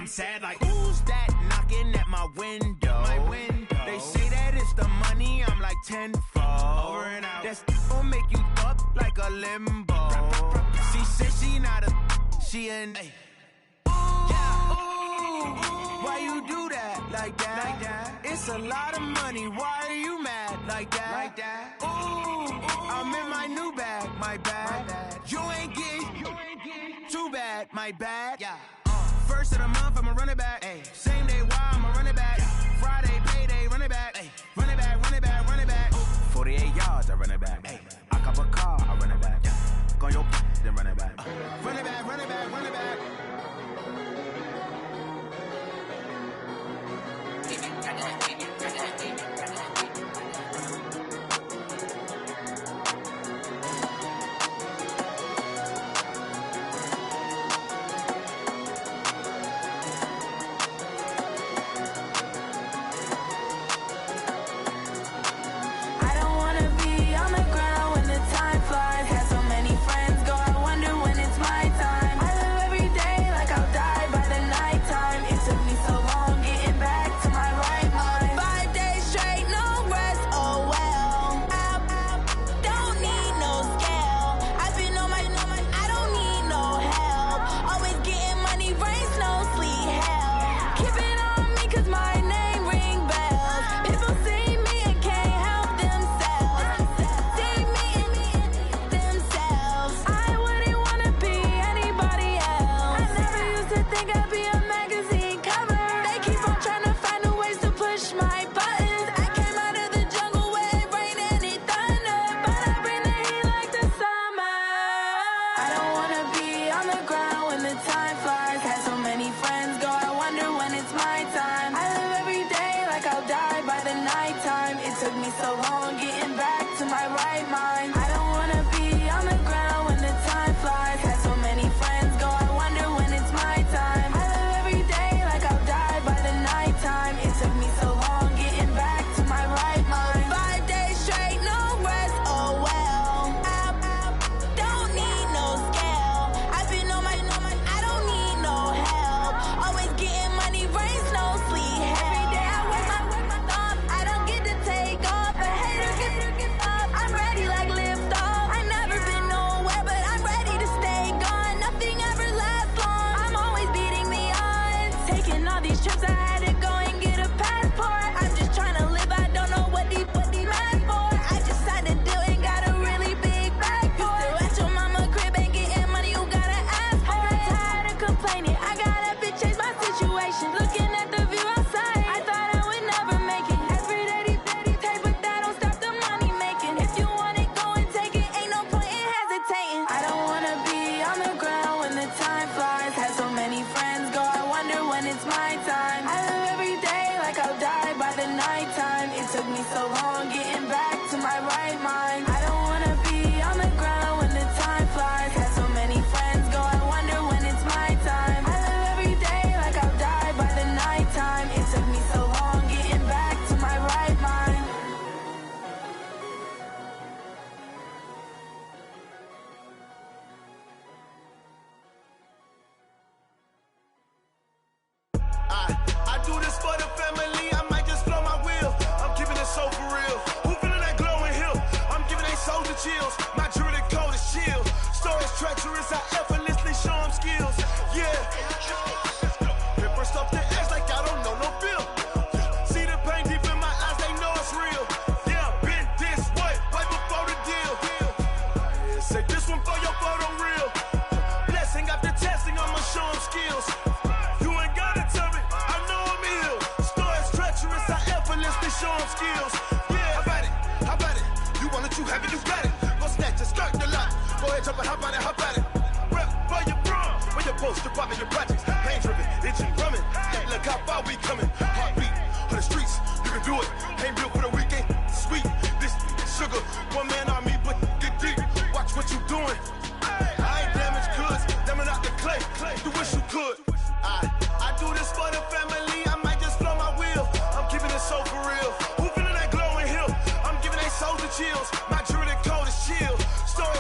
I'm sad like, who's that knocking at my window? They say that it's the money, I'm like tenfold. Over and out. That's gon' make you up like a limbo. She said she not a, she an. Why you do that like that? It's a lot of money. Why are you mad like that? Ooh, I'm in my new bag, my bad. You ain't getting too bad, my bad. First of the month, I'ma run it back. Same day, why I'ma run it back. Friday, payday, run it back. Run it back, run it back, run it back. 48 yards, I run it back. I cop a car, I run it back. Go on your then run it back. Run it back, run it back, run it back.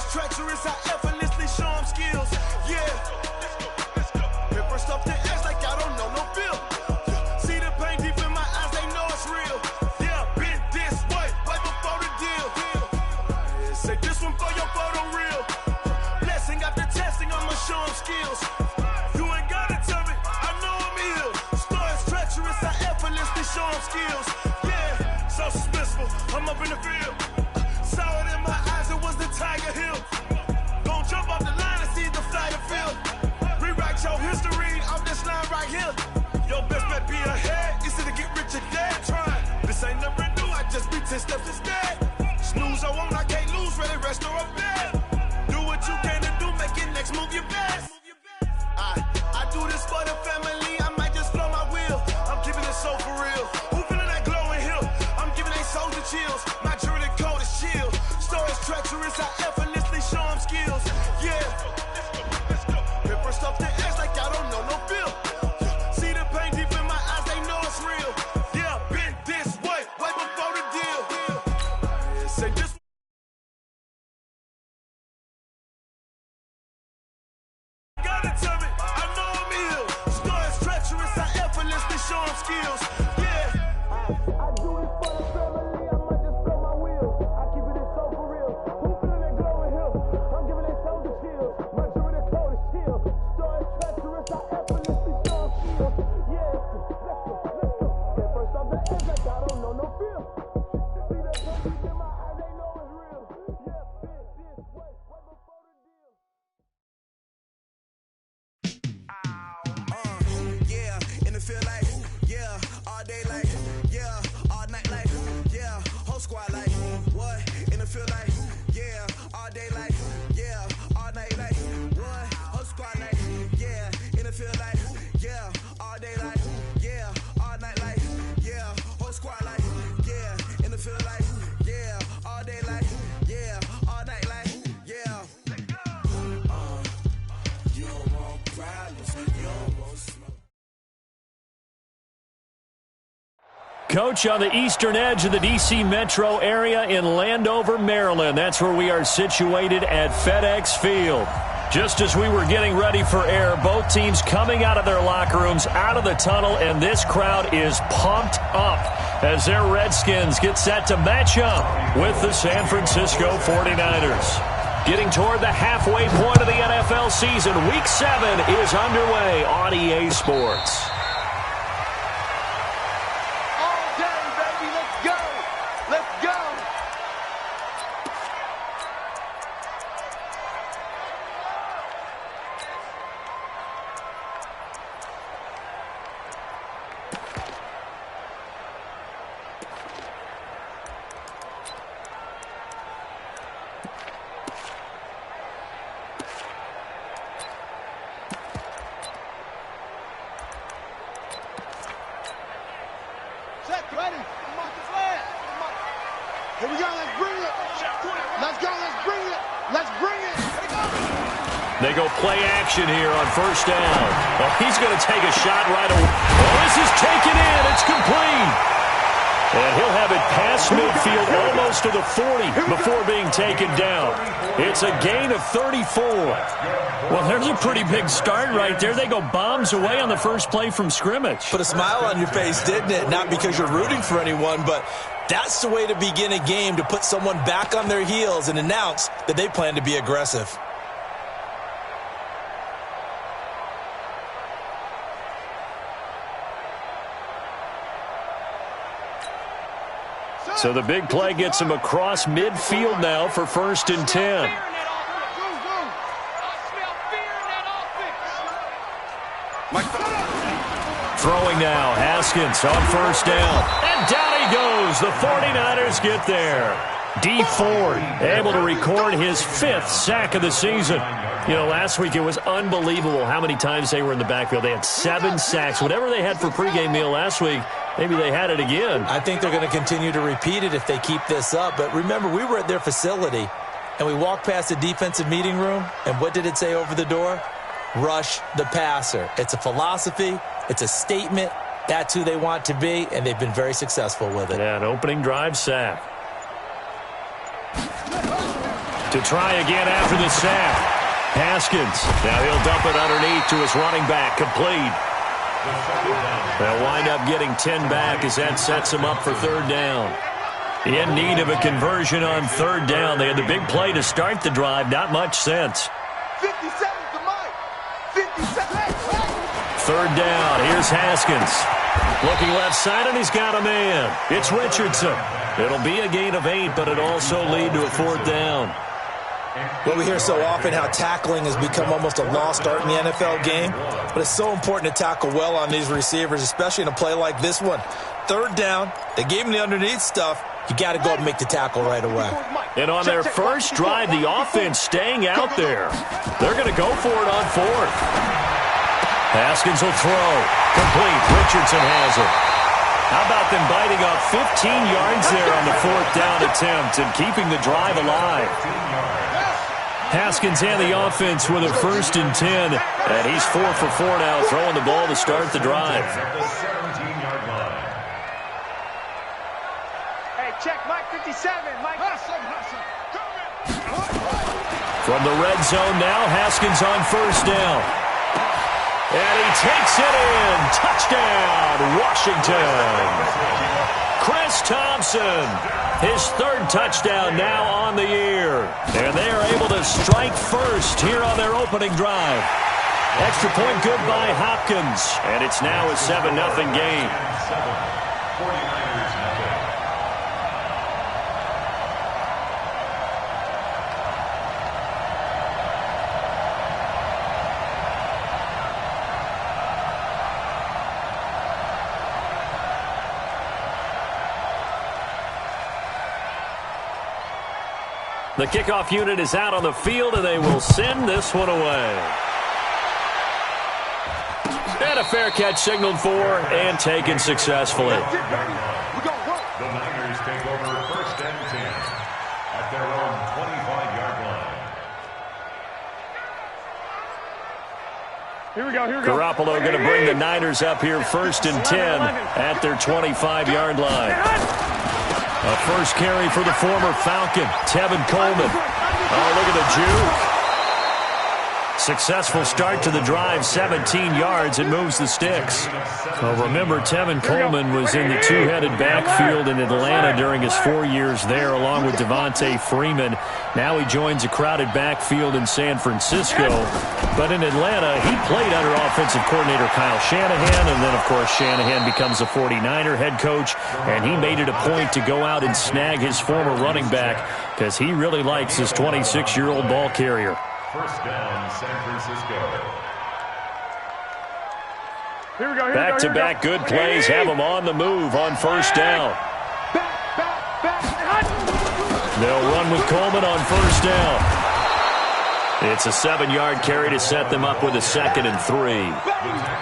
Treacherous, I effortlessly show them skills. Yeah. First off the edge like I don't know no arm skills. Yeah, so suspenseful. I'm up in the field. Saw it in my eyes, it was the Tiger Hill. Gon' jump off the line and see the fly the field. Rewrite your history off this line right here. Your best bet be ahead, easy to get rich or dead. Trying, this ain't never new, I just be 10 steps instead. Snooze I won't, I can't lose, ready, rest or up bed. Do what you can to do, make it next move your best. I do this for the family, I might just blow my wheel. I'm keeping it so for real. Who feeling that glowing hill? I'm giving they soldier chills. My jewelry coat is chill. Stories treacherous, I effortlessly show them skills. Yeah, hit first off the edge like I don't know no feel. See the pain deep in my eyes, they know it's real. Yeah, been this way before the deal. Say this. Gotta tell me, I know I'm ill. Stories treacherous, I effortlessly show them skills. Yeah, I do it for the family, I might just blow my wheel. I keep it so for real. Who feeling that glowing hill? I'm giving they soldier chills. My jewelry coat is chill. Stories treacherous, I effortlessly show them skills. Yeah, let's go. Hit first off the edge like I don't know no feel. See that pain deep in my eyes, they know it's real. Yeah, been this way before the deal. Yeah, in the field like, yeah, all day like, yeah, all night like, yeah, whole squad like, what? In the field like, yeah, all day like, yeah, all night like, what? Whole squad like, yeah, in the field like, yeah, all day like, yeah, all night like, yeah, whole squad like, yeah, in the field like, yeah, all day like, yeah, all night like, yeah. You don't want problems, you don't want smoke. Coach, on the eastern edge of the D.C. metro area in Landover, Maryland. That's where we are situated at FedEx Field. Just as we were getting ready for air, both teams coming out of their locker rooms, out of the tunnel, and this crowd is pumped up as their Redskins get set to match up with the San Francisco 49ers. Getting toward the halfway point of the NFL season, Week 7 is underway on EA Sports. Here we go, let's bring it. Let's go, let's bring it. Let's bring it. They go play action here on first down. Oh, he's going to take a shot right away. Oh, this is taken in. It's complete. And he'll have it past midfield almost to the 40 before being taken down. It's a gain of 34. Well, there's a pretty big start right there. They go bombs away on the first play from scrimmage. Put a smile on your face, didn't it? Not because you're rooting for anyone, but that's the way to begin a game, to put someone back on their heels and announce that they plan to be aggressive. So the big play gets him across midfield now for 1st and 10. Throwing now, Haskins on first down. And down he goes. The 49ers get there. D Ford able to record his 5th sack of the season. You know, last week it was unbelievable how many times they were in the backfield. They had 7 sacks. Whatever they had for pregame meal last week, maybe they had it again. I think they're going to continue to repeat it if they keep this up. But remember, we were at their facility, and we walked past the defensive meeting room, and what did it say over the door? Rush the passer. It's a philosophy. It's a statement. That's who they want to be, and they've been very successful with it. Yeah, an opening drive sack. To try again after the sack. Haskins. Now he'll dump it underneath to his running back. Complete. They'll wind up getting 10 back as that sets them up for 3rd down. In need of a conversion on 3rd down. They had the big play to start the drive. Not much sense. 50 seconds to Mike. 50 seconds. third down. Here's Haskins. Looking left side, and he's got a man. It's Richardson. It'll be a gain of 8, but it'll also lead to a fourth down. Well, we hear so often how tackling has become almost a lost art in the NFL game, but it's so important to tackle well on these receivers, especially in a play like this one. Third down, they gave him the underneath stuff. You got to go and make the tackle right away. And on their first drive, the offense staying out there. They're going to go for it on fourth. Haskins will throw. Complete. Richardson has it. How about them biting off 15 yards there on the fourth down attempt and keeping the drive alive? Haskins and the offense with a 1st and 10. And he's 4 for 4 now, throwing the ball to start the drive. Hey, check Mike 57. Mike. From the red zone now, Haskins on first down. And he takes it in. Touchdown, Washington. Chris Thompson, his 3rd touchdown now on the year. And they are able to strike first here on their opening drive. Extra point good by Hopkins. And it's now a 7-0 game. The kickoff unit is out on the field, and they will send this one away. And a fair catch signaled for and taken successfully. The Niners take over 1st and 10 at their own 25-yard line. Here we go. Garoppolo going to bring the Niners up here 1st and 10 at their 25-yard line. A first carry for the former Falcon, Tevin Coleman. Oh, look at the juke. Successful start to the drive, 17 yards, and moves the sticks. Well, remember, Tevin Coleman was in the two-headed backfield in Atlanta during his 4 years there, along with Devontae Freeman. Now he joins a crowded backfield in San Francisco. But in Atlanta, he played under offensive coordinator Kyle Shanahan, and then, of course, Shanahan becomes a 49er head coach, and he made it a point to go out and snag his former running back because he really likes his 26-year-old ball carrier. First down, San Francisco. Back-to-back good plays have them on the move on first down. They'll run with Coleman on first down. It's a 7-yard carry to set them up with a 2nd and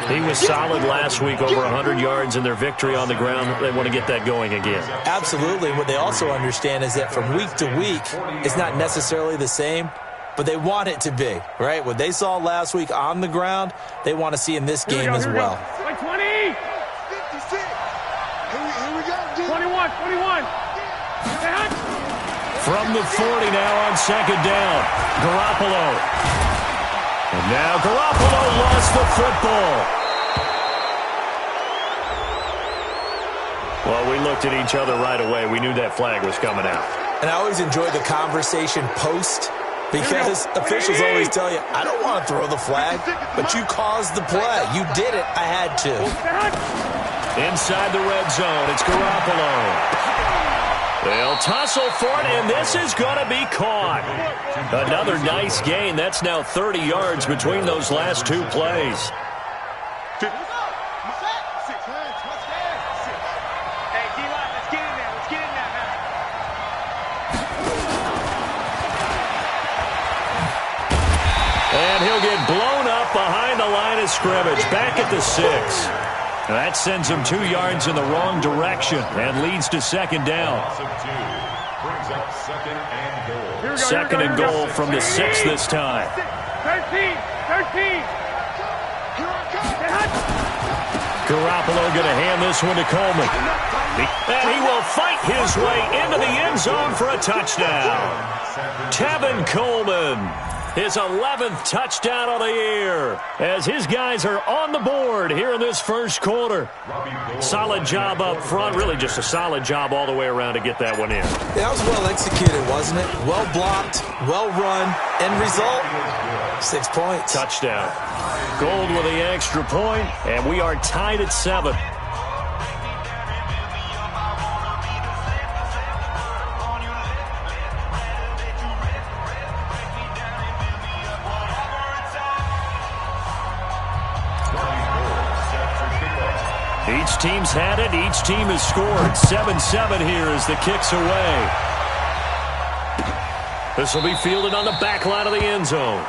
3. He was solid last week, over 100 yards in their victory on the ground. They want to get that going again. Absolutely. What they also understand is that from week to week, it's not necessarily the same, but they want it to be, right? What they saw last week on the ground, they want to see in this game as well. Like 20! 56! Here we go, dude. 21! From the 40 now on 2nd down, Garoppolo. And now Garoppolo lost the football. Well, we looked at each other right away. We knew that flag was coming out. And I always enjoy the conversation post, because officials always tell you, I don't want to throw the flag, but you caused the play. You did it. I had to. Inside the red zone, it's Garoppolo. They'll tussle for it, and this is going to be caught. Another nice gain. That's now 30 yards between those last 2 plays. Hey, D-line, let's get in there. Let's get in there, man. And he'll get blown up behind the line of scrimmage, back at the 6. That sends him 2 yards in the wrong direction and leads to 2nd down. Brings up 2nd and goal. Second and goal from the 6 this time. 13! Garoppolo going to hand this one to Coleman. And he will fight his way into the end zone for a touchdown. Tevin Coleman, his 11th touchdown of the year, as his guys are on the board here in this first quarter. Solid job up front, really just a solid job all the way around to get that one in. That was well executed, wasn't it? Well blocked, well run, end result, 6 points. Touchdown. Gold with the extra point, and we are tied at 7. Each team's had it. Each team has scored. 7-7 here as the kick's away. This will be fielded on the back line of the end zone.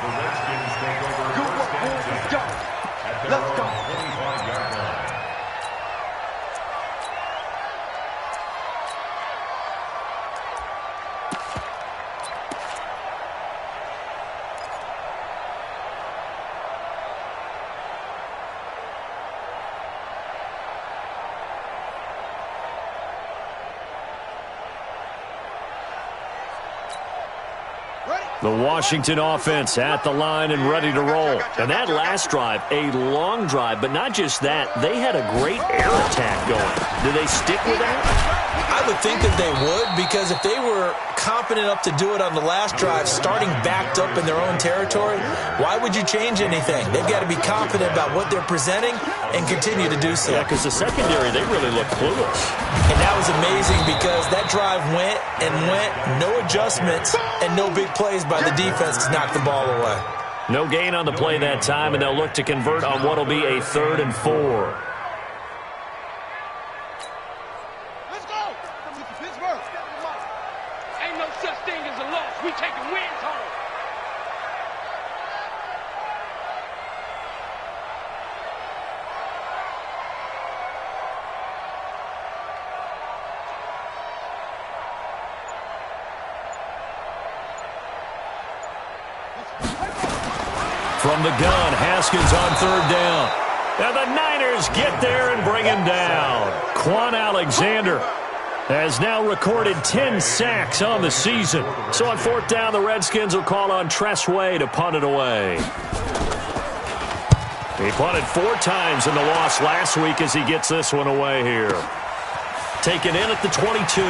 Let's go. The Washington offense at the line and ready to roll. And that last drive, a long drive, but not just that. They had a great air attack going. Do they stick with that? I would think that they would, because if they were confident enough to do it on the last drive, starting backed up in their own territory, why would you change anything? They've got to be confident about what they're presenting and continue to do so. Yeah, because the secondary, they really look clueless. And that was amazing because that drive went and went, no adjustments, and no big plays by the defense to knock the ball away. No gain on the play that time, and they'll look to convert on what will be a 3rd and 4. Let's go. Pittsburgh. Ain't no such thing as a loss. We taking wins home. From the gun, Haskins on 3rd down. And the Niners get there and bring him down. Quan Alexander has now recorded 10 sacks on the season. So on 4th down, the Redskins will call on Tressway to punt it away. He punted 4 times in the loss last week as he gets this one away here. Taken in at the 22.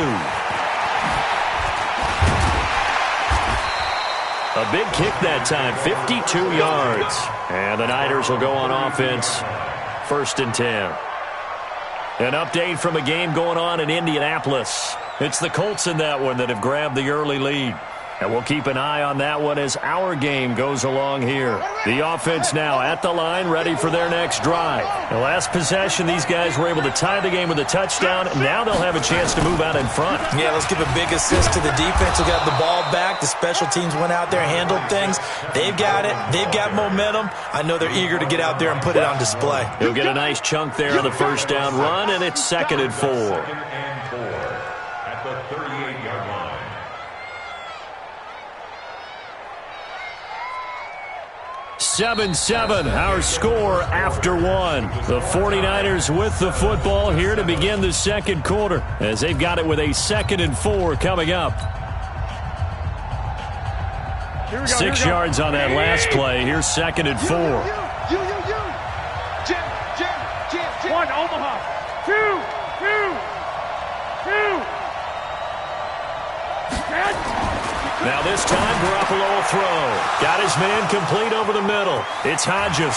A big kick that time, 52 yards. And the Niners will go on offense, 1st and 10. An update from a game going on in Indianapolis. It's the Colts in that one that have grabbed the early lead. And we'll keep an eye on that one as our game goes along here. The offense now at the line, ready for their next drive. The last possession, these guys were able to tie the game with a touchdown. Now they'll have a chance to move out in front. Yeah, let's give a big assist to the defense who got the ball back. The special teams went out there, handled things. They've got it. They've got momentum. I know they're eager to get out there and put it on display. He'll get a nice chunk there on the 1st down run, and it's 2nd and 4. At the 38-yard line. 7-7, our score after 1. The 49ers with the football here to begin the 2nd quarter as they've got it with a 2nd and 4 coming up. 6 yards on that last play. Here's 2nd and 4. Jim. 1, Omaha. 2. Now this time, Garoppolo will throw. Got his man complete over the middle. It's Hodges.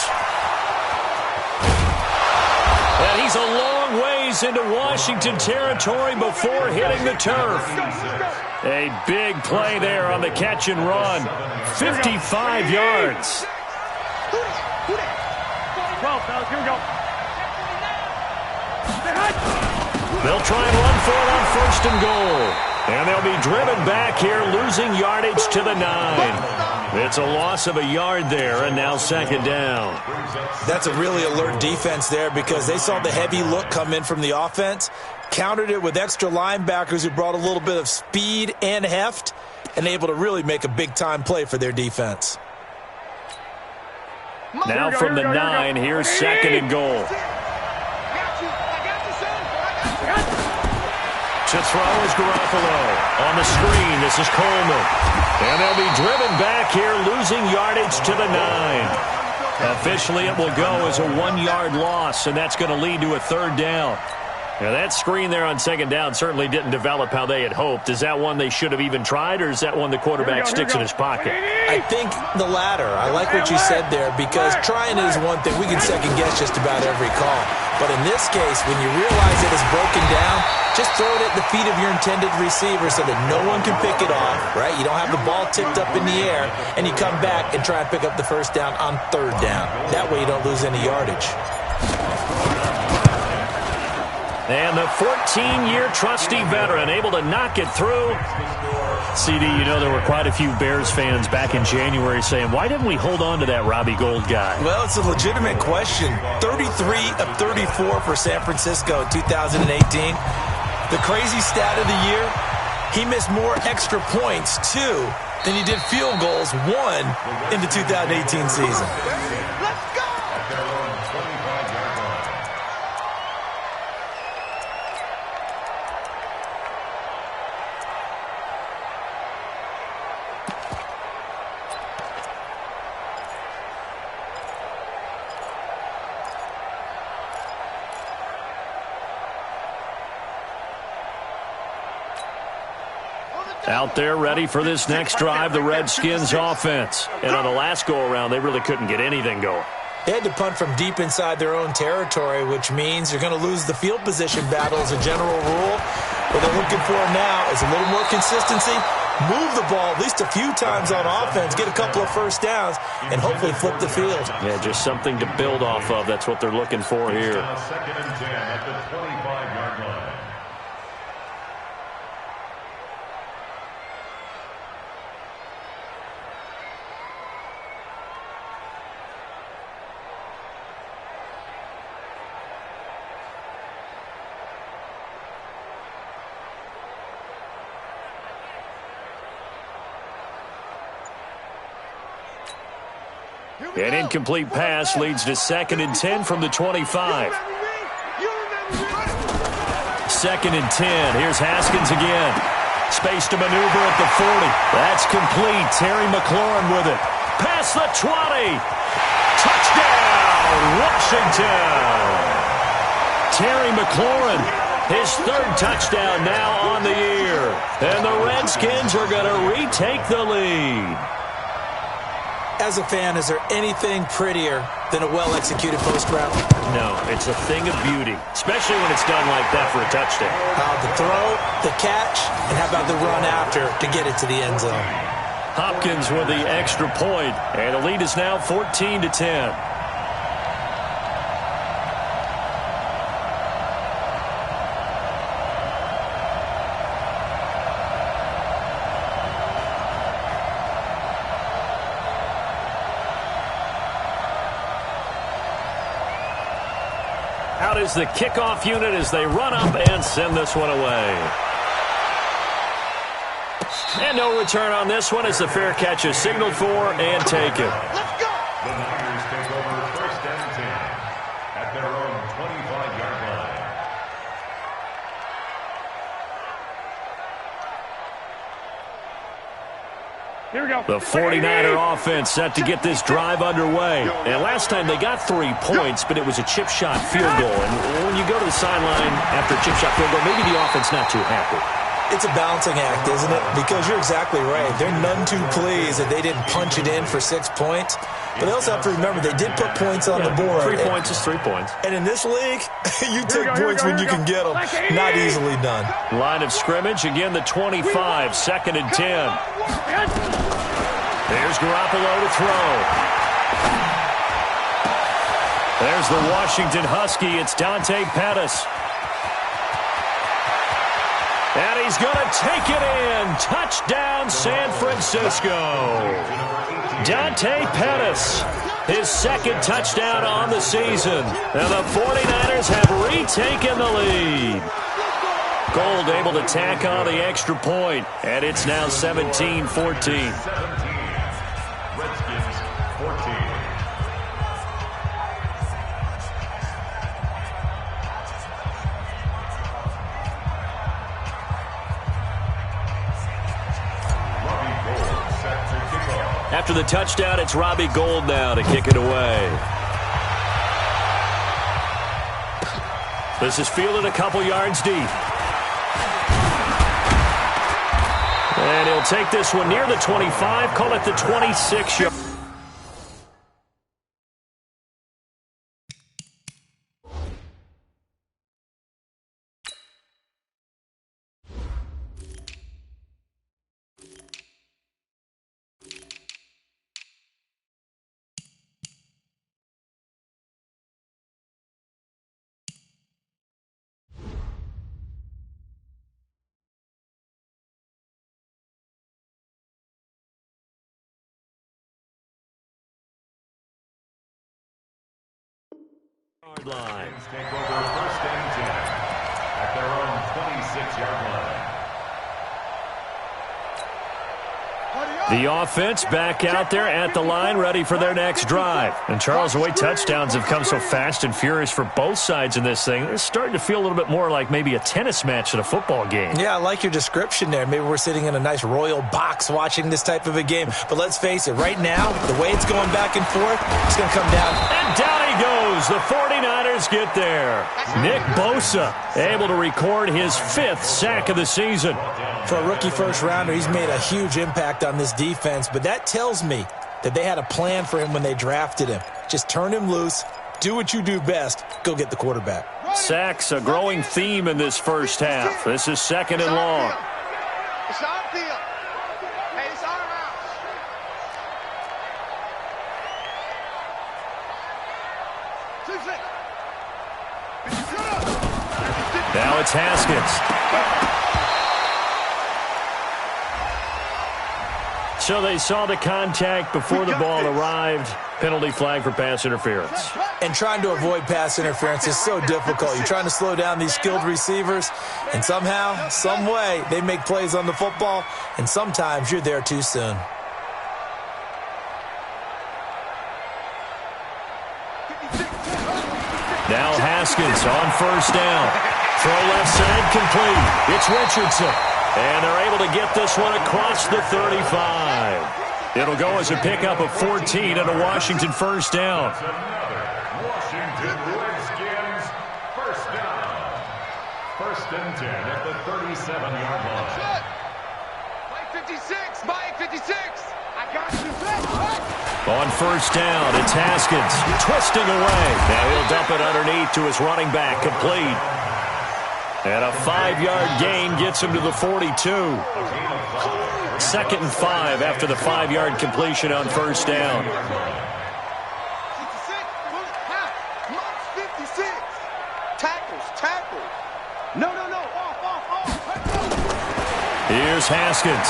And he's a long ways into Washington territory before hitting the turf. A big play there on the catch and run. 55 yards. 12, fellas, here we go. They'll try and run for it on 1st and goal. And they'll be driven back here, losing yardage to the 9. It's a loss of a yard there, and now 2nd down. That's a really alert defense there because they saw the heavy look come in from the offense, countered it with extra linebackers who brought a little bit of speed and heft, and able to really make a big-time play for their defense. Now from the 9, here's 2nd and goal. To throw is Garoppolo. On the screen, this is Coleman. And they'll be driven back here, losing yardage to the 9. Officially, it will go as a 1-yard loss, and that's going to lead to a 3rd down. Now, that screen there on second down certainly didn't develop how they had hoped. Is that one they should have even tried, or is that one the quarterback sticks in his pocket? I think the latter. I like what you said there, because trying it is one thing. We can second-guess just about every call. But in this case, when you realize it is broken down, just throw it at the feet of your intended receiver so that no one can pick it off, right? You don't have the ball tipped up in the air, and you come back and try and pick up the first down on third down. That way you don't lose any yardage. And the 14-year trusty veteran able to knock it through. CD, you know there were quite a few Bears fans back in January saying, why didn't we hold on to that Robbie Gould guy? Well, it's a legitimate question. 33 of 34 for San Francisco in 2018. The crazy stat of the year, he missed more extra points, 2, than he did field goals, 1, in the 2018 season. Out there ready for this next drive, the Redskins offense. And on the last go-around, they really couldn't get anything going. They had to punt from deep inside their own territory, which means you're going to lose the field position battle as a general rule. What they're looking for now is a little more consistency, move the ball at least a few times on offense, get a couple of first downs, and hopefully flip the field. Yeah, just something to build off of. That's what they're looking for here. Second and 10 at the 25-yard line. An incomplete pass leads to 2nd and 10 from the 25. 2nd and 10. Here's Haskins again. Space to maneuver at the 40. That's complete. Terry McLaurin with it. Past the 20. Touchdown, Washington. Terry McLaurin, his 3rd touchdown now on the year. And the Redskins are going to retake the lead. As a fan, is there anything prettier than a well-executed post route? No, it's a thing of beauty, especially when it's done like that for a touchdown. The throw, the catch, and how about the run after to get it to the end zone? Hopkins with the extra point, and the lead is now 14-10. Out is the kickoff unit as they run up and send this one away. And no return on this one as the fair catch is signaled for and taken. Let's go! The Niners take over 1st and 10 at their own 25-yard line. Here we go. The 49er offense set to get this drive underway. And last time they got 3 points, but it was a chip shot field goal. And when you go to the sideline after a chip shot field goal, maybe the offense not too happy. It's a balancing act, isn't it? Because you're exactly right. They're none too pleased that they didn't punch it in for 6 points. But they also have to remember they did put points on the board. 3 points is 3 points. And in this league, you take points when you can get them. Not easily done. Line of scrimmage, again the 25, 2nd and 10. There's Garoppolo to throw. There's the Washington Husky. It's Dante Pettis. And he's going to take it in. Touchdown, San Francisco. Dante Pettis, his 2nd touchdown on the season. And the 49ers have retaken the lead. Gould able to tack on the extra point. And it's now 17-14. 17. Redskins 14. After the touchdown, it's Robbie Gould now to kick it away. This is fielded a couple yards deep. And he'll take this one near the 25, call it the 26-yard. Line. Take over first and 10 at their own 26-yard line. The offense back out there at the line, ready for their next drive. And Charles, the way touchdowns have come so fast and furious for both sides in this thing, it's starting to feel a little bit more like maybe a tennis match than a football game. Yeah, I like your description there. Maybe we're sitting in a nice royal box watching this type of a game. But let's face it, right now, the way it's going back and forth, it's going to come down. And down he goes. The 49ers get there. Nick Bosa able to record his 5th sack of the season. For a rookie first-rounder, he's made a huge impact on this defense, but that tells me that they had a plan for him when they drafted him. Just turn him loose, do what you do best, go get the quarterback. Sacks, a growing theme in this first half. This is 2nd and long. It's our field. Hey, it's our house. Now it's Haskins. So they saw the contact before the ball arrived. Penalty flag for pass interference. And trying to avoid pass interference is so difficult. You're trying to slow down these skilled receivers, and somehow, some way, they make plays on the football, and sometimes you're there too soon. Now Haskins on first down. Throw left side complete. It's Richardson. And they're able to get this one across the 35. It'll go as a pickup of 14 and a Washington first down. Washington Redskins first down. 1st and 10 at the 37-yard line. Mike 56, Mike 56. I got you. On first down, it's Haskins twisting away. Now he'll dump it underneath to his running back, complete. And a 5-yard gain gets him to the 42. 2nd and 5 after the 5-yard completion on first down. 56. Tackles. No. Off. Here's Haskins.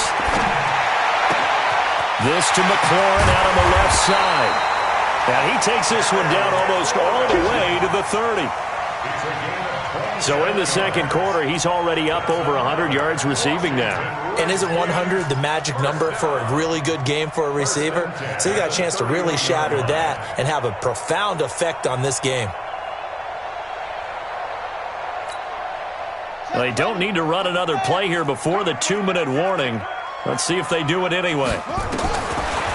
This to McLaurin out on the left side. And he takes this one down almost all the way to the 30. So in the second quarter, he's already up over 100 yards receiving now. And isn't 100 the magic number for a really good game for a receiver? So he got a chance to really shatter that and have a profound effect on this game. They don't need to run another play here before the 2-minute warning. Let's see if they do it anyway.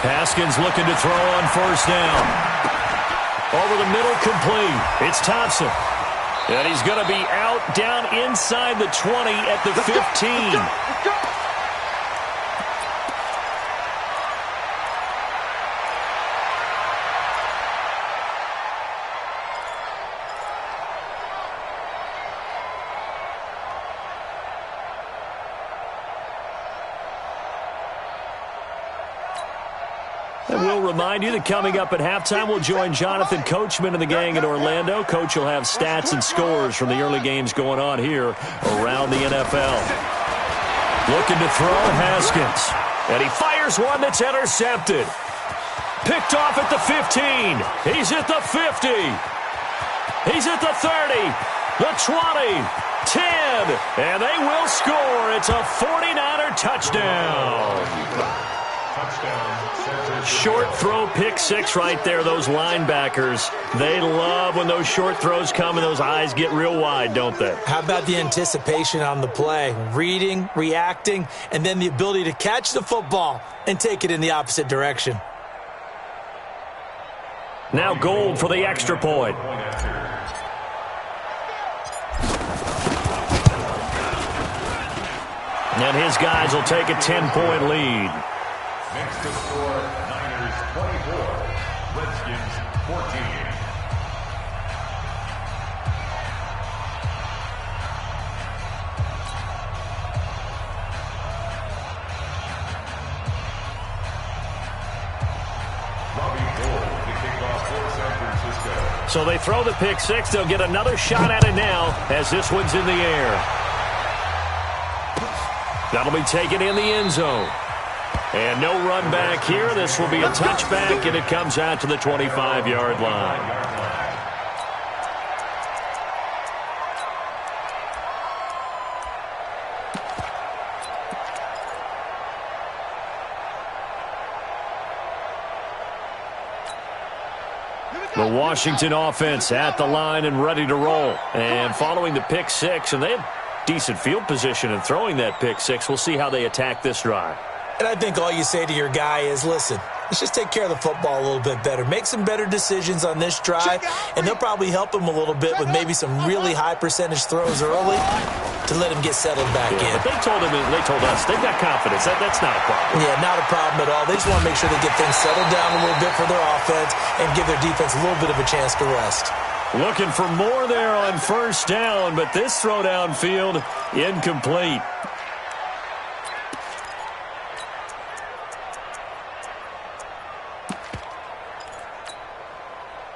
Haskins looking to throw on first down. Over the middle, complete. It's Thompson. And he's going to be out down inside the 20 at the 15. And we'll remind you that coming up at halftime, we'll join Jonathan Coachman and the gang in Orlando. Coach will have stats and scores from the early games going on here around the NFL. Looking to throw, Haskins. And he fires one that's intercepted. Picked off at the 15. He's at the 50. He's at the 30. The 20. 10. And they will score. It's a 49er touchdown. Short throw, pick six right there. Those linebackers, they love when those short throws come and those eyes get real wide, don't they? How about the anticipation on the play? Reading, reacting, and then the ability to catch the football and take it in the opposite direction. Now Gold for the extra point. And his guys will take a 10-point lead. Next to score, Niners 24, Redskins 14. So they throw the pick six. They'll get another shot at it now as this one's in the air. That'll be taken in the end zone. And no run back here. This will be a touchback, and it comes out to the 25-yard line. The Washington offense at the line and ready to roll. And following the pick six, and they have decent field position in throwing that pick six. We'll see how they attack this drive. And I think all you say to your guy is, listen, let's just take care of the football a little bit better. Make some better decisions on this drive, and they'll probably help him a little bit with maybe some really high percentage throws early to let him get settled back in. But they told us they've got confidence. That's not a problem. Yeah, not a problem at all. They just want to make sure they get things settled down a little bit for their offense and give their defense a little bit of a chance to rest. Looking for more there on first down, but this throw downfield incomplete.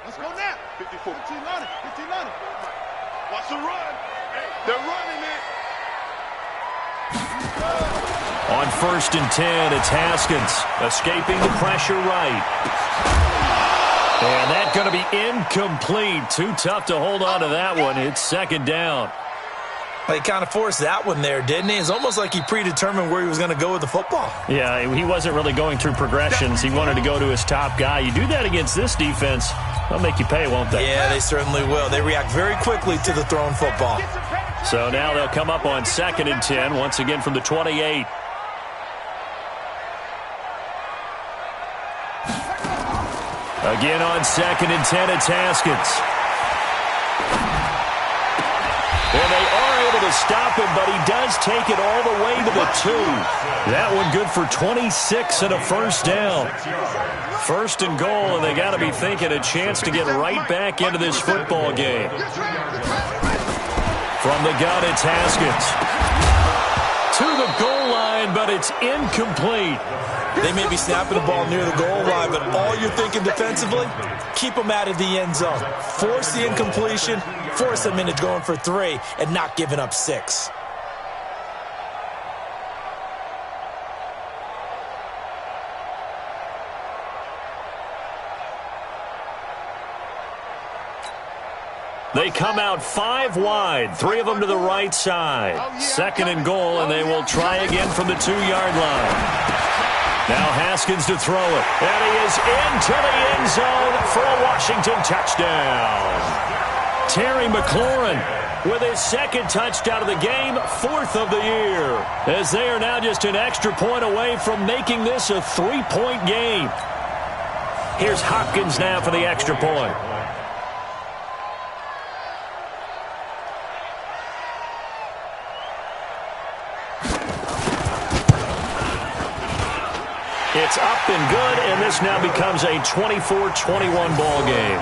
Let's go now. 54. 15-90. Watch the run. They're running it. On 1st and 10, it's Haskins escaping the pressure right. And that's going to be incomplete. Too tough to hold on to that one. It's 2nd down. He kind of forced that one there, didn't he? It's almost like he predetermined where he was going to go with the football. Yeah, he wasn't really going through progressions. He wanted to go to his top guy. You do that against this defense, they'll make you pay, won't they? Yeah, they certainly will. They react very quickly to the thrown football. So now they'll come up on 2nd and 10, once again from the 28. Again on 2nd and 10, it's Haskins. And they are able to stop him, but he does take it all the way to the 2. That one good for 26 and a first down. 1st and goal, and they got to be thinking a chance to get right back into this football game. From the gun, it's Haskins. To the goal line, but it's incomplete. They may be snapping the ball near the goal line, but all you're thinking defensively, keep them out of the end zone. Force the incompletion, force them into going for 3, and not giving up 6. They come out 5 wide, 3 of them to the right side. 2nd and goal, and they will try again from the 2-yard line. Now Haskins to throw it. And he is into the end zone for a Washington touchdown. Terry McLaurin with his 2nd touchdown of the game, 4th of the year. As they are now just an extra point away from making this a 3-point game. Here's Hopkins now for the extra point. It's up and good, and this now becomes a 24-21 ball game.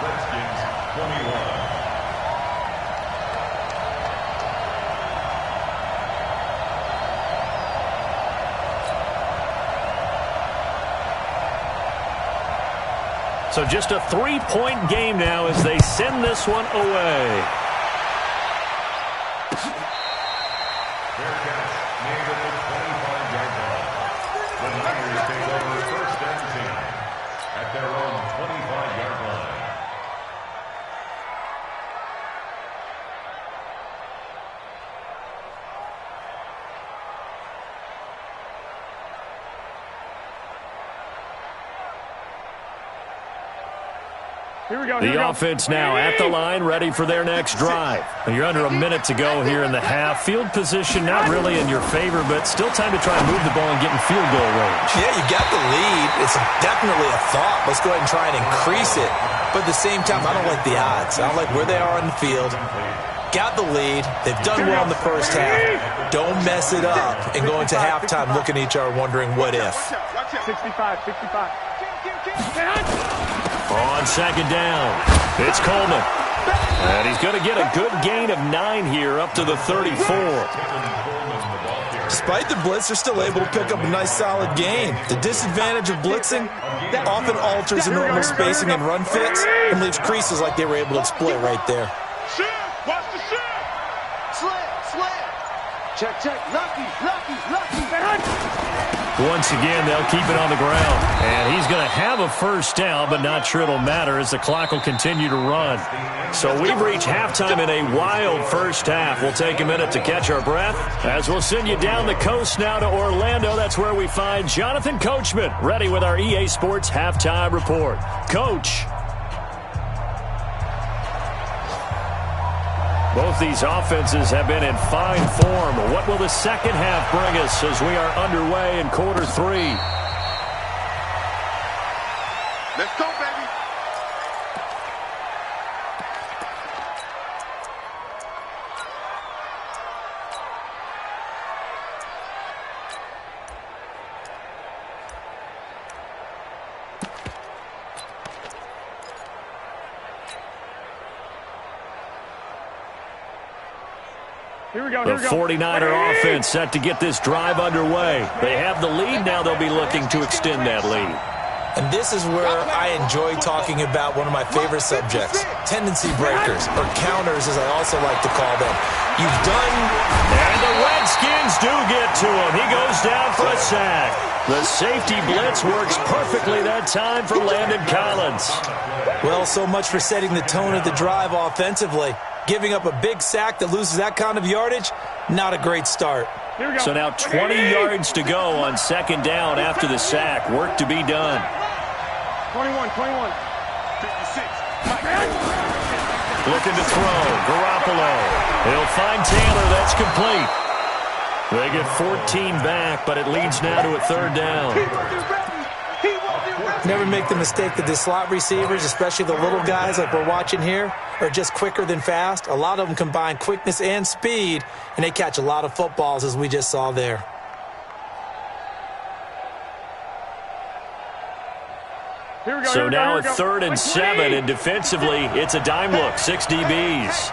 Redskins 21. So just a 3-point game now as they send this one away. The offense now at the line, ready for their next drive. You're under a minute to go here in the half. Field position not really in your favor, but still time to try and move the ball and get in field goal range. Yeah, you got the lead. It's definitely a thought. Let's go ahead and try and increase it. But at the same time, I don't like the odds. I don't like where they are on the field. got the lead. They've done well in the first half. Don't mess it up and go into halftime looking at each other wondering what if. 65. On second down, it's Coleman. And he's going to get a good gain of 9 here up to the 34. Despite the blitz, they're still able to pick up a nice solid gain. The disadvantage of blitzing often alters the normal spacing and run fits and leaves creases like they were able to exploit right there. Watch the shit. Slam. Check. Lucky. Once again, they'll keep it on the ground. And he's going to have a first down, but not sure it'll matter as the clock will continue to run. So we've reached halftime in a wild first half. We'll take a minute to catch our breath as we'll send you down the coast now to Orlando. That's where we find Jonathan Coachman ready with our EA Sports Halftime Report. Coach. Both these offenses have been in fine form. What will the second half bring us as we are underway in quarter 3? Let's go, baby. The 49er offense set to get this drive underway. They have the lead now. They'll be looking to extend that lead. And this is where I enjoy talking about one of my favorite subjects, tendency breakers, or counters as I also like to call them. You've done... And the Redskins do get to him. He goes down for a sack. The safety blitz works perfectly that time for Landon Collins. Well, so much for setting the tone of the drive offensively. Giving up a big sack that loses that kind of yardage, not a great start. So now 20 yards to go on second down after the sack. Work to be done. 21. 56. Looking to throw. Garoppolo. He'll find Taylor. That's complete. They get 14 back, but it leads now to a third down. Never make the mistake that the slot receivers, especially the little guys like we're watching here, are just quicker than fast. A lot of them combine quickness and speed, and they catch a lot of footballs, as we just saw there. So now a 3rd and 7, and defensively, it's a dime look. 6 DBs.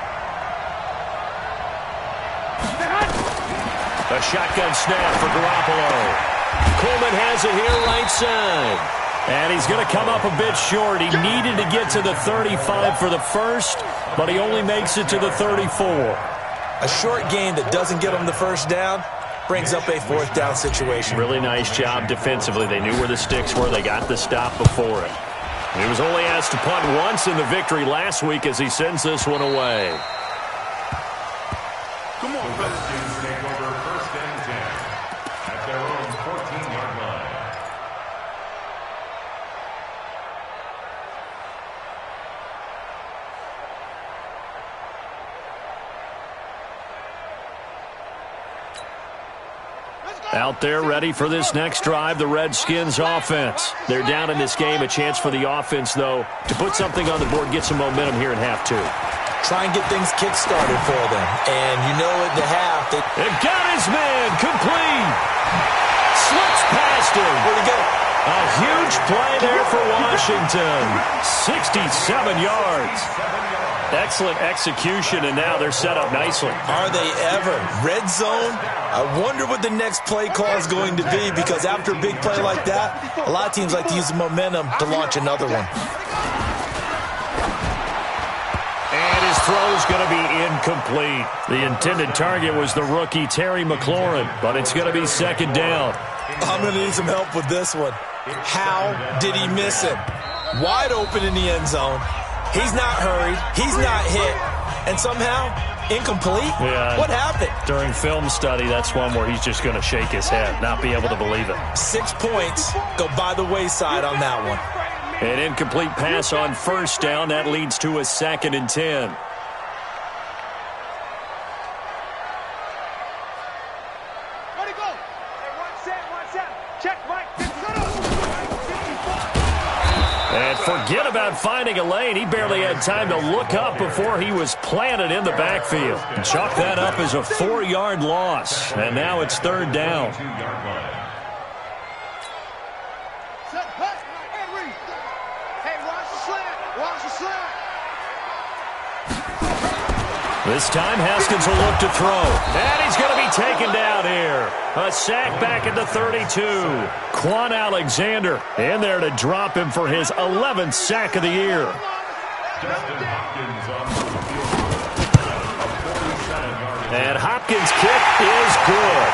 A shotgun snap for Garoppolo. Coleman has it here right side. And he's going to come up a bit short. He needed to get to the 35 for the first, but he only makes it to the 34. A short gain that doesn't get him the first down brings up a 4th down situation. Really nice job defensively. They knew where the sticks were. They got the stop before it. He was only asked to punt once in the victory last week as he sends this one away. Come on, brother. Take over 1st and 10 at their own 14-yard line. Out there ready for this next drive, the Redskins offense. They're down in this game. A chance for the offense, though, to put something on the board, get some momentum here in half 2. Try and get things kick-started for them. And you know at the half, they've got his man complete. Slips past him. Where'd he go? A huge play there for Washington. 67 yards. Excellent execution, and now they're set up nicely. Are they ever? Red zone? I wonder what the next play call is going to be, because after a big play like that, a lot of teams like to use the momentum to launch another one. And his throw's going to be incomplete. The intended target was the rookie Terry McLaurin, but it's going to be second down. I'm going to need some help with this one. How did he miss it? Wide open in the end zone. He's not hurried. He's not hit. And somehow, incomplete? Yeah. What happened? During film study, that's one where he's just going to shake his head, not be able to believe it. 6 points go by the wayside on that one. An incomplete pass on first down. That leads to a 2nd and 10. Where'd he go? Hey, one set. Check, Mike. At forget about finding a lane. He barely had time to look up before he was planted in the backfield. Chalk that up as a 4-yard loss, and now it's third down. This time, Haskins will look to throw. And he's going to be taken down here. A sack back at the 32. Quan Alexander in there to drop him for his 11th sack of the year. And Hopkins' kick is good.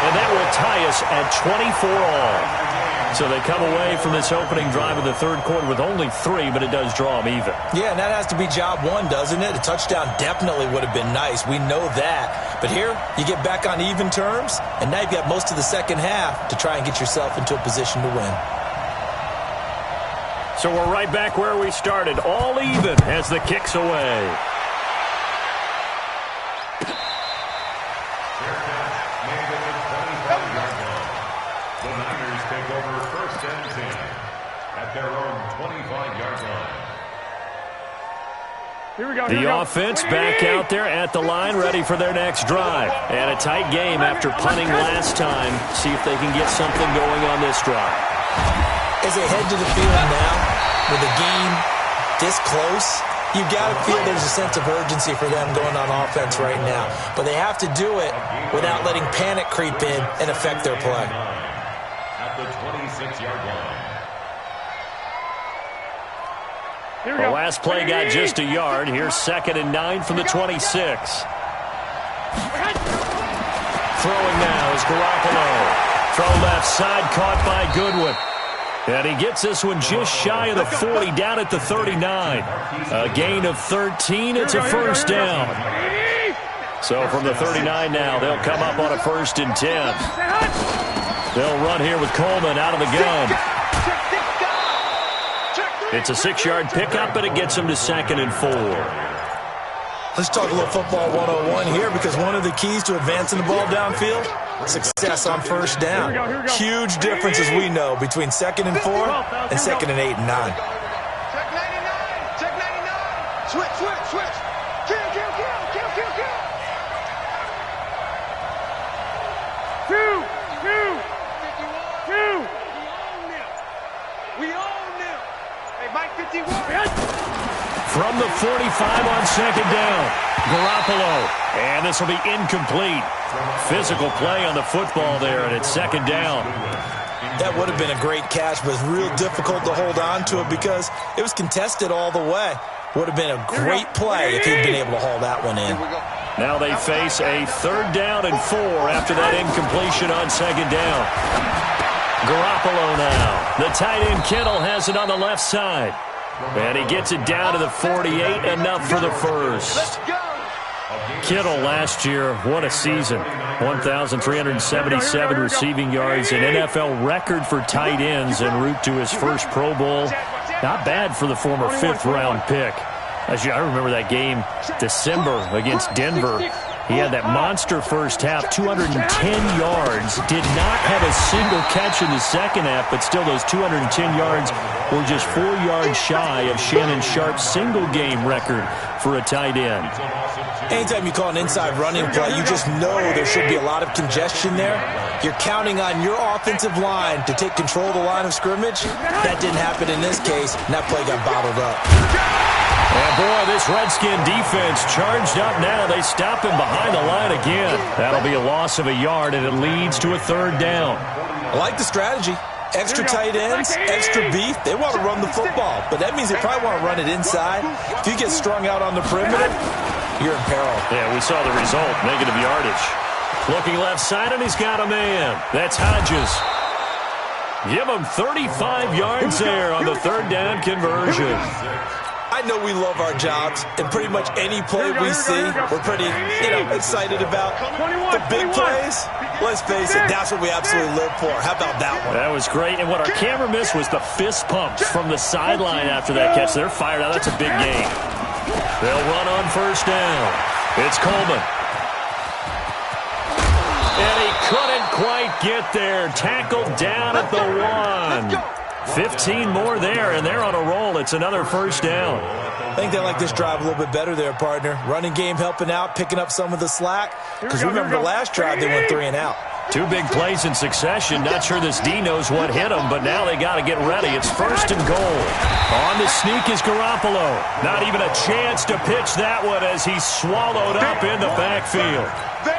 And that will tie us at 24 all. So they come away from this opening drive of the third quarter with only 3, but it does draw them even. Yeah, and that has to be job one, doesn't it? A touchdown definitely would have been nice. We know that. But here, you get back on even terms, and now you've got most of the second half to try and get yourself into a position to win. So we're right back where we started, all even as the kick's away. The offense back out there at the line, ready for their next drive. And a tight game after punting last time. See if they can get something going on this drive. As they head to the field now, with the game this close, you got to feel there's a sense of urgency for them going on offense right now. But they have to do it without letting panic creep in and affect their play. At the 26-yard line. The last play got just a yard. Here's 2nd and 9 from the 26. Throwing now is Garoppolo. Throw left side, caught by Goodwin. And he gets this one just shy of the 40, down at the 39. A gain of 13. It's a first down. So from the 39 now, they'll come up on a 1st and 10. They'll run here with Coleman out of the gun. It's a 6-yard pickup, but it gets them to 2nd and 4. Let's talk a little football 101 here, because one of the keys to advancing the ball downfield, success on first down. Huge difference, as we know, between 2nd and 4 and 2nd and 8 and 9. Check 99. Check 99. Switch, switch, switch. Kill, kill, kill, kill, kill, kill. 2. We own them. Hey, Mike 51. From the 45 on 2nd down, Garoppolo. And this will be incomplete. Physical play on the football there, and it's 2nd down. That would have been a great catch, but it's real difficult to hold on to it because it was contested all the way. Would have been a great play if he'd been able to haul that one in. Now they face a 3rd down and 4 after that incompletion on 2nd down. Garoppolo now. The tight end Kittle has it on the left side. And he gets it down to the 48, enough for the first. Kittle last year, what a season. 1,377 receiving yards, an NFL record for tight ends en route to his first Pro Bowl. Not bad for the former 5th-round pick. I remember that game, December, against Denver. He had that monster first half, 210 yards. Did not have a single catch in the second half, but still those 210 yards were just 4 yards shy of Shannon Sharp's single-game record for a tight end. Anytime you call an inside running play, you just know there should be a lot of congestion there. You're counting on your offensive line to take control of the line of scrimmage. That didn't happen in this case, and that play got bottled up. And boy, this Redskin defense charged up now. They stop him behind the line again. That'll be a loss of a yard, and it leads to a 3rd down. I like the strategy. Extra tight ends, extra beef. They want to run the football, but that means they probably want to run it inside. If you get strung out on the perimeter, you're in peril. Yeah, we saw the result, negative yardage. Looking left side, and he's got a man. That's Hodges. Give him 35 yards there on the 3rd down conversion. I know we love our jobs, and pretty much any play we see, we're pretty, excited about. The big plays, let's face it, that's what we absolutely live for. How about that one? That was great, and what our camera missed was the fist pumps from the sideline after that catch. They're fired out. That's a big gain. They'll run on 1st down. It's Coleman. And he couldn't quite get there. Tackled down at the 1. 15 more there, and they're on a roll. It's another first down. I think they like this drive a little bit better there, partner. Running game helping out, picking up some of the slack. Because remember the last drive, they went 3 and out. 2 big plays in succession. Not sure this D knows what hit him, but now they got to get ready. It's first and goal. On the sneak is Garoppolo. Not even a chance to pitch that one as he's swallowed up in the backfield.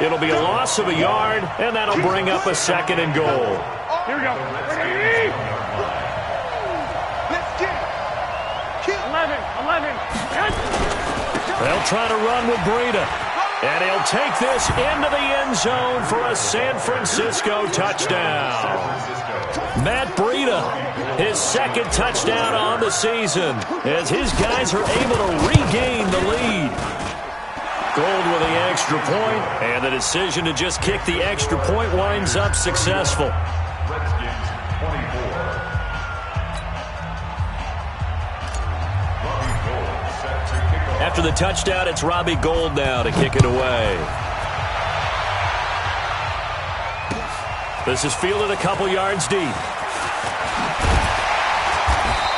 It'll be a loss of a yard, and that'll bring up a second and goal. Here we go. 11. They'll try to run with Breida. And he'll take this into the end zone for a San Francisco touchdown. Matt Breida, his second touchdown on the season, as his guys are able to regain the lead. Gold with the extra point, and the decision to just kick the extra point winds up successful. After the touchdown, it's Robbie Gould now to kick it away. This is fielded a couple yards deep.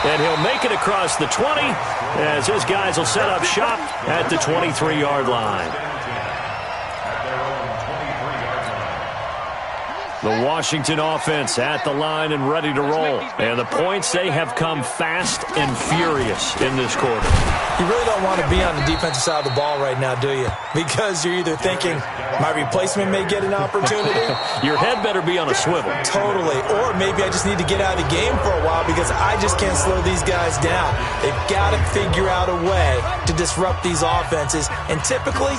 And he'll make it across the 20 as his guys will set up shop at the 23-yard line. The Washington offense at the line and ready to roll. And the points, they have come fast and furious in this quarter. You really don't want to be on the defensive side of the ball right now, do you? Because you're either thinking, my replacement may get an opportunity. Your head better be on a swivel. Totally. Or maybe I just need to get out of the game for a while because I just can't slow these guys down. They've got to figure out a way to disrupt these offenses. And typically,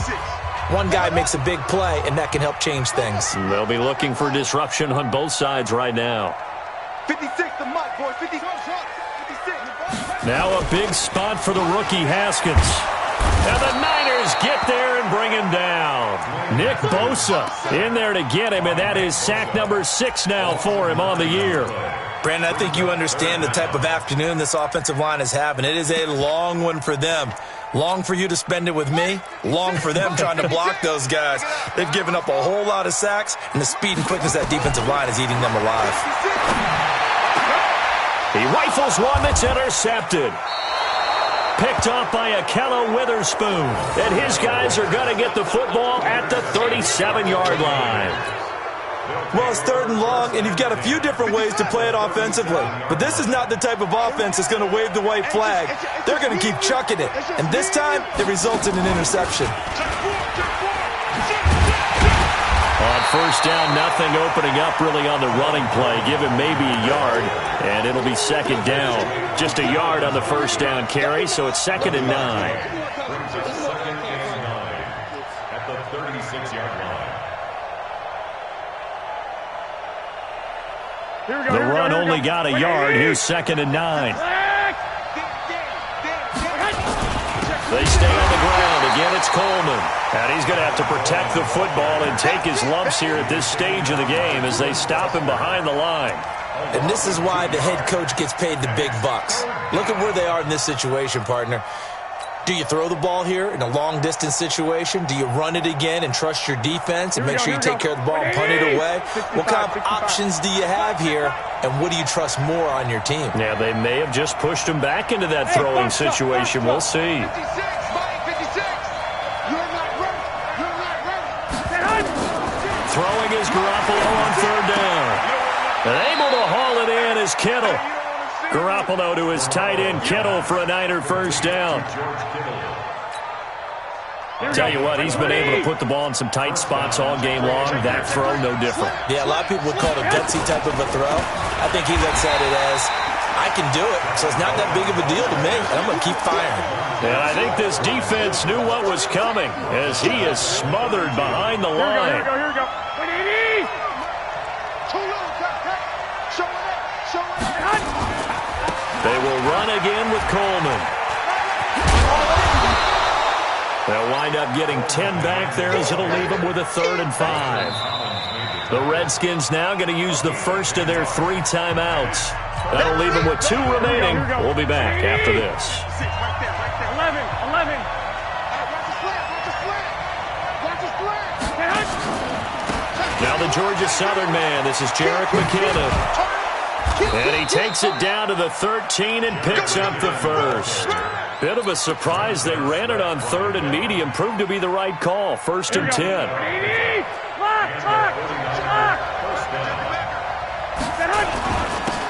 one guy makes a big play, and that can help change things. They'll be looking for disruption on both sides right now. 56, the mic, boy. 56. Now a big spot for the rookie Haskins. And the Niners get there and bring him down. Nick Bosa in there to get him, and that is sack number 6 now for him on the year. Brandon, I think you understand the type of afternoon this offensive line is having. It is a long one for them. Long for you to spend it with me. Long for them trying to block those guys. They've given up a whole lot of sacks, and the speed and quickness of that defensive line is eating them alive. He rifles one that's intercepted. Picked off by Akello Witherspoon. And his guys are going to get the football at the 37-yard line. Well, it's 3rd and long, and you've got a few different ways to play it offensively. But this is not the type of offense that's going to wave the white flag. They're going to keep chucking it. And this time, it results in an interception. On first down, nothing opening up really on the running play. Give him maybe a yard, and it'll be second down. Just a yard on the first down carry, so it's 2nd and 9. Brings us 2nd and 9 at the 36-yard line. The run only got a yard. Here's 2nd and 9. They stay on the ground. Again, it's Coleman. And he's going to have to protect the football and take his lumps here at this stage of the game as they stop him behind the line. And this is why the head coach gets paid the big bucks. Look at where they are in this situation, partner. Do you throw the ball here in a long-distance situation? Do you run it again and trust your defense and make sure you take care of the ball and punt it away? What kind of options do you have here, and what do you trust more on your team? Yeah, they may have just pushed him back into that throwing situation. We'll see. Throwing is Garoppolo on 3rd down. And able to haul it in is Kittle. Garoppolo to his tight end Kittle for a Niner first down. Tell you what, he's been able to put the ball in some tight spots all game long. That throw, no different. Yeah, a lot of people would call it a gutsy type of a throw. I think he looks at it as, I can do it, so it's not that big of a deal to me, and I'm going to keep firing. And I think this defense knew what was coming as he is smothered behind the line. Here we go. They will run again with Coleman. They'll wind up getting 10 back there as it'll leave them with a 3rd and 5. The Redskins now going to use the first of their 3 timeouts. That'll leave them with 2 remaining. We'll be back after this. 11. Now the Georgia Southern man. This is Jerick McKinnon. And he takes it down to the 13 and picks up the first. Bit of a surprise. They ran it on 3rd and medium. Proved to be the right call. 1st and 10.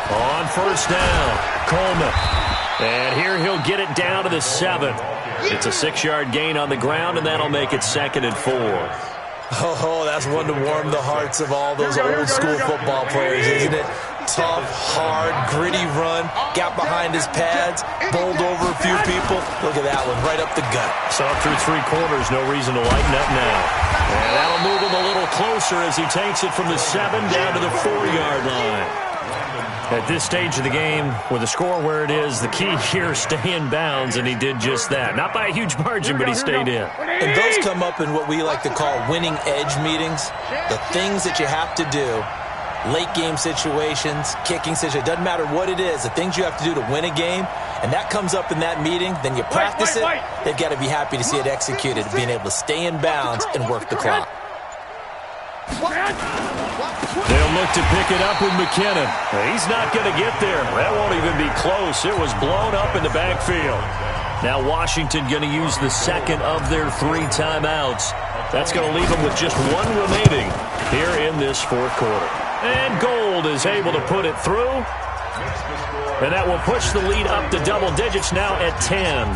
On 1st down, Coleman. And here he'll get it down to the 7. It's a 6-yard gain on the ground, and that'll make it 2nd and 4. Oh, that's one to warm the hearts of all those old-school football players, isn't it? Tough, hard, gritty run, got behind his pads, bowled over a few people. Look at that one, right up the gut. Saw it through 3 quarters, no reason to lighten up now. And that'll move him a little closer as he takes it from the 7 down to the 4-yard line. At this stage of the game, with the score where it is, the key here is stay in bounds, and he did just that. Not by a huge margin, but he stayed in. And those come up in what we like to call winning edge meetings. The things that you have to do, late game situations, kicking situations, doesn't matter what it is, the things you have to do to win a game, and that comes up in that meeting, then you practice it, they've got to be happy to see it executed, being able to stay in bounds and work the clock. They'll look to pick it up with McKinnon. He's not going to get there. That won't even be close. It was blown up in the backfield. Now Washington going to use the 2nd of their 3 timeouts. That's going to leave them with just 1 remaining here in this 4th quarter. And Gold is able to put it through. And that will push the lead up to double digits now at 10.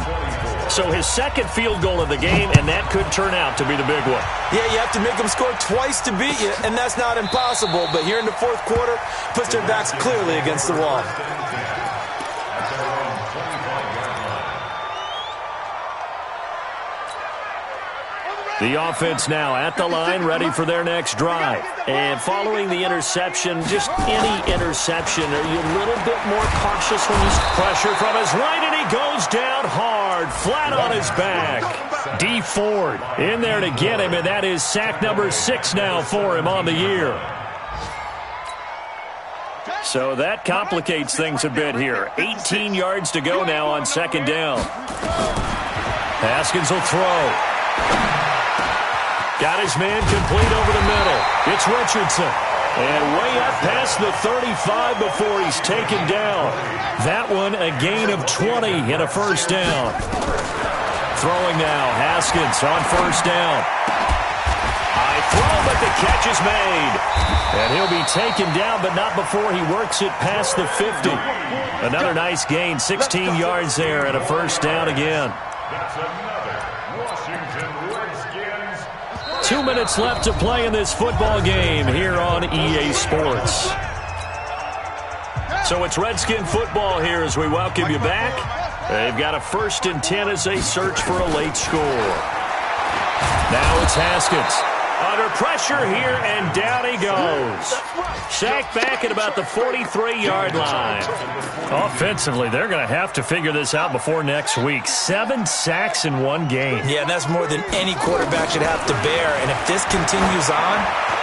So his 2nd field goal of the game, and that could turn out to be the big one. Yeah, you have to make them score twice to beat you, and that's not impossible. But here in the 4th quarter, puts their backs clearly against the wall. The offense now at the line, ready for their next drive. And following the interception, just any interception, are you a little bit more cautious when you pressure from his right, and he goes down hard, flat on his back. D. Ford in there to get him, and that is sack number 6 now for him on the year. So that complicates things a bit here. 18 yards to go now on 2nd down. Haskins will throw. Got his man complete over the middle. It's Richardson. And way up past the 35 before he's taken down. That one a gain of 20 and a 1st down. Throwing now, Haskins on 1st down. High throw, but the catch is made. And he'll be taken down, but not before he works it past the 50. Another nice gain, 16 yards there and a 1st down again. That's another Washington Redskins. 2 minutes left to play in this football game here on EA Sports. So it's Redskin football here as we welcome you back. They've got a 1st and 10 as they search for a late score. Now it's Haskins. Under pressure here, and down he goes. Sacked back at about the 43-yard line. Offensively, they're going to have to figure this out before next week. 7 sacks in 1 game. Yeah, and that's more than any quarterback should have to bear. And if this continues on,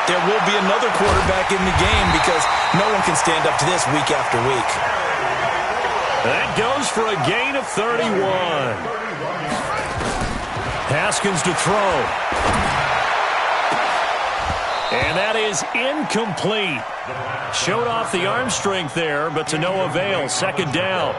there will be another quarterback in the game because no one can stand up to this week after week. That goes for a gain of 31. Haskins to throw. And that is incomplete. Showed off the arm strength there, but to no avail. 2nd down.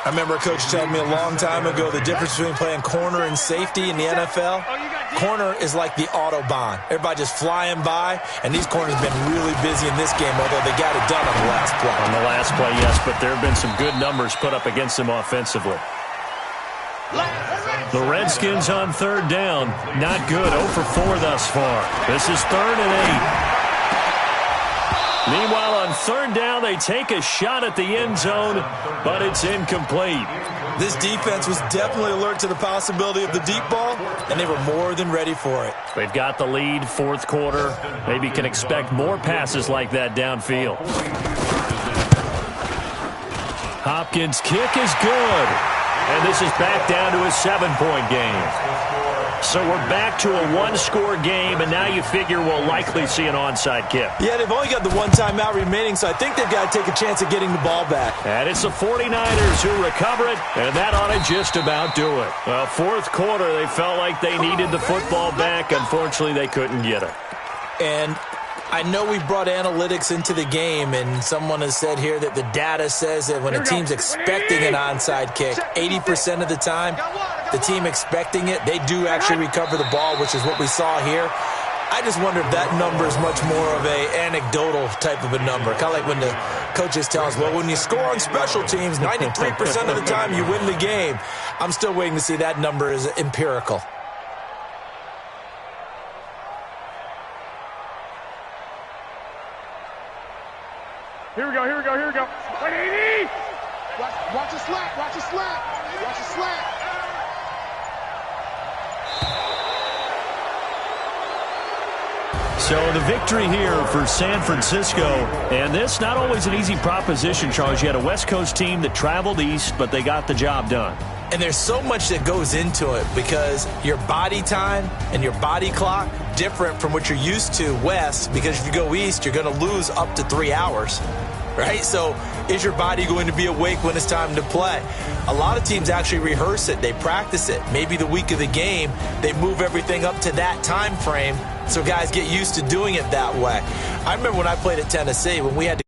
I remember a coach telling me a long time ago the difference between playing corner and safety in the NFL. Corner is like the Autobahn. Everybody just flying by, and these corners have been really busy in this game, although they got it done on the last play. On the last play, yes, but there have been some good numbers put up against them offensively. The Redskins on 3rd down. Not good. 0 for 4 thus far. This is 3rd and 8. Meanwhile, on 3rd down, they take a shot at the end zone, but it's incomplete. This defense was definitely alert to the possibility of the deep ball, and they were more than ready for it. They've got the lead, 4th quarter. Maybe can expect more passes like that downfield. Hopkins' kick is good. And this is back down to a 7-point game. So we're back to a 1-score game, and now you figure we'll likely see an onside kick. Yeah, they've only got the 1 timeout remaining, so I think they've got to take a chance at getting the ball back. And it's the 49ers who recover it, and that ought to just about do it. Well, 4th quarter, they felt like they needed the football back. Unfortunately, they couldn't get it. And I know we brought analytics into the game, and someone has said here that the data says that when a team's expecting an onside kick, 80% of the time, the team expecting it, they do actually recover the ball, which is what we saw here. I just wonder if that number is much more of an anecdotal type of a number. Kind of like when the coaches tell us, well, when you score on special teams, 93% of the time you win the game. I'm still waiting to see that number is empirical. Here we go. Wait, 80! Watch a slap, watch a slap. So the victory here for San Francisco, and this not always an easy proposition, Charles. You had a West Coast team that traveled east, but they got the job done. And there's so much that goes into it because your body time and your body clock different from what you're used to west, because if you go east, you're going to lose up to 3 hours, right? So is your body going to be awake when it's time to play? A lot of teams actually rehearse it. They practice it. Maybe the week of the game, they move everything up to that time frame so guys get used to doing it that way. I remember when I played at Tennessee, when we had to